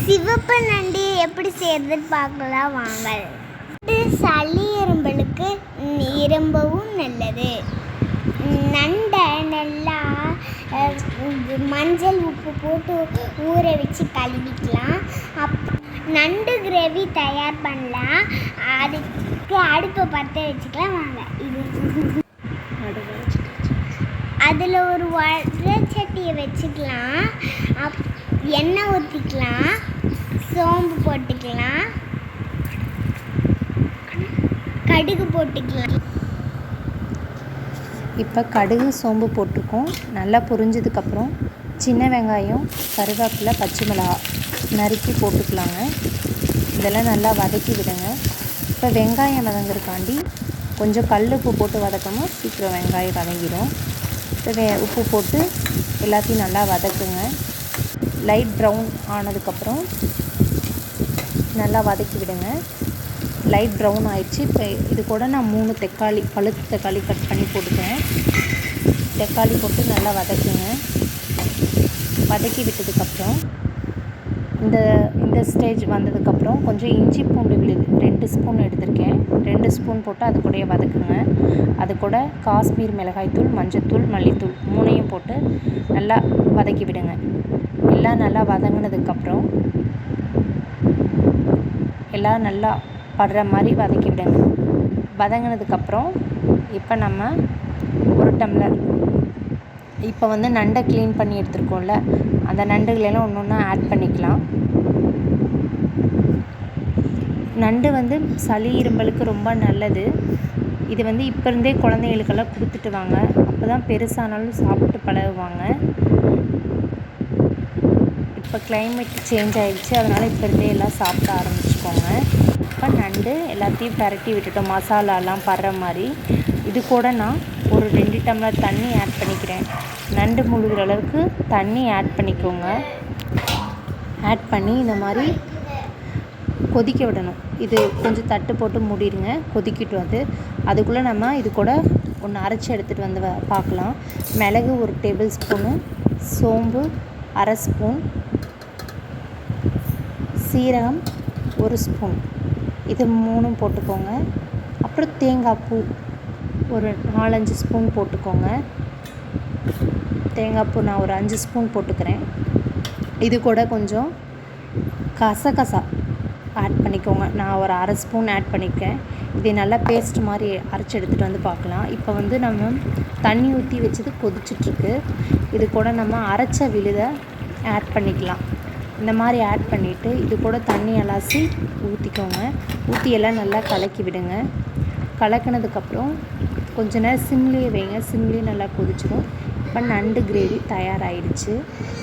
சிவப்பு நண்டு எப்படி செய்யறதுன்னு பார்க்கலாம் வாங்க. சளி இரும்பலுக்கு ரொம்பவும் நல்லது. நண்டை நல்லா மஞ்சள் உப்பு போட்டு ஊற வச்சு கழுவிக்கலாம். நண்டு கிரேவி தயார் பண்ணலாம். அதுக்கு அடுப்பை பற்ற வச்சுக்கலாம் வாங்க. அதில் ஒரு வடச்சட்டியை வச்சுக்கலாம். எண்ணெய் ஊற்றிக்கலாம். சோம்பு போட்டுக்கலாம். கடுகு போட்டுக்கலாம். இப்போ கடுகு சோம்பு போட்டிருக்கோம். நல்லா பொரிஞ்சதுக்கப்புறம் சின்ன வெங்காயம், கருவேப்பிலை, பச்சை மிளகா நறுக்கி போட்டுக்கலாங்க. இதெல்லாம் நல்லா வதக்கி விடுங்க. இப்போ வெங்காயம் வதங்குறதுக்காண்டி கொஞ்சம் கல் உப்பு போட்டு வதக்கணும். சீக்கிரம் வெங்காயம் வதங்கிடும். இப்போ உப்பு போட்டு எல்லாத்தையும் நல்லா வதக்குங்க. லைட் ப்ரௌன் ஆனதுக்கப்புறம் நல்லா வதக்கி விடுங்க. லைட் ப்ரௌன் ஆயிடுச்சு. இப்போ இது கூட நான் 3 தக்காளி, பழுத்த தக்காளி கட் பண்ணி போட்டுக்கிறேன். தக்காளி போட்டு நல்லா வதக்குங்க. வதக்கி விட்டதுக்கப்புறம் இந்த ஸ்டேஜ் வந்ததுக்கப்புறம் கொஞ்சம் இஞ்சி பூண்டு விழுது 2 ஸ்பூன் எடுத்திருக்கேன். 2 ஸ்பூன் போட்டு அது கூடயே வதக்குங்க. அது கூட காஷ்மீர் மிளகாய்த்தூள், மஞ்சத்தூள், மல்லித்தூள் 3ஐயும் போட்டு நல்லா வதக்கி விடுங்க. எல்லாம் நல்லா வதங்கினதுக்கப்புறம் எல்லாம் நல்லா படுற மாதிரி வதக்கி விடுங்க. வதங்கினதுக்கப்புறம் இப்போ நம்ம ஒரு டம்ளர் இப்போ நண்டை க்ளீன் பண்ணி எடுத்துருக்கோம்ல, அந்த நண்டுகளெல்லாம் ஒன்று ஒன்றா ஆட் பண்ணிக்கலாம். நண்டு சளி இரும்பலுக்கு ரொம்ப நல்லது. இது இப்போ இருந்தே குழந்தைகளுக்கெல்லாம் கொடுத்துட்டு வாங்க. அப்போ தான் பெருசானாலும் சாப்பிட்டு பழகுவாங்க. இப்போ கிளைமேட் சேஞ்ச் ஆகிடுச்சு, அதனால் இப்போ இருந்தே எல்லாம் சாப்பிட ஆரம்பிச்சுக்கோங்க. இப்போ நண்டு எல்லாத்தையும் பரட்டி விட்டுட்டோம், மசாலாலாம் படுற மாதிரி. இது கூட நான் ஒரு 2 டம்ளர் தண்ணி ஆட் பண்ணிக்கிறேன். நண்டு முழுகிற அளவுக்கு தண்ணி ஆட் பண்ணிக்கோங்க. ஆட் பண்ணி இந்த மாதிரி கொதிக்க விடணும். இது கொஞ்சம் தட்டு போட்டு மூடிடுங்க. கொதிக்கிட்டு அதுக்குள்ளே நம்ம இது கூட ஒன்று அரைச்சி எடுத்துகிட்டு பார்க்கலாம். மிளகு 1 டேபிள் ஸ்பூனு, சோம்பு 1/2 ஸ்பூன், சீரகம் 1 ஸ்பூன், இது 3 போட்டுக்கோங்க. அப்புறம் தேங்காய் பூ ஒரு 4-5 ஸ்பூன் போட்டுக்கோங்க. தேங்காய் பூ நான் ஒரு 5 ஸ்பூன் போட்டுக்கிறேன். இது கூட கொஞ்சம் கசகசா ஆட் பண்ணிக்கோங்க. நான் ஒரு 1/2 ஸ்பூன் ஆட் பண்ணியிருக்கேன். இது நல்லா பேஸ்ட் மாதிரி அரைச்சி எடுத்துகிட்டு பார்க்கலாம். இப்போ நம்ம தண்ணி ஊற்றி வச்சது கொதிச்சிட்ருக்கு. இது கூட நம்ம அரைச்ச விழுதை ஆட் பண்ணிக்கலாம். இந்த மாதிரி ஆட் பண்ணிவிட்டு இது கூட தண்ணி அலாசி ஊற்றிக்கோங்க. ஊற்றி எல்லாம் நல்லா கலக்கி விடுங்க. கலக்கினதுக்கப்புறம் கொஞ்ச நேரம் சிம்லேயே வைங்க. சிம்லேயே நல்லா கொதிச்சிடும். இப்போ நண்டு கிரேவி தயாராகிடுச்சு.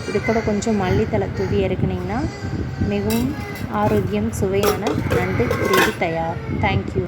இது கூட கொஞ்சம் மல்லித்தழை தூவி இறக்குனிங்கன்னா மிகவும் ஆரோக்கியம் சுவையான நண்டு கிரேவி தயார். தேங்க்யூ.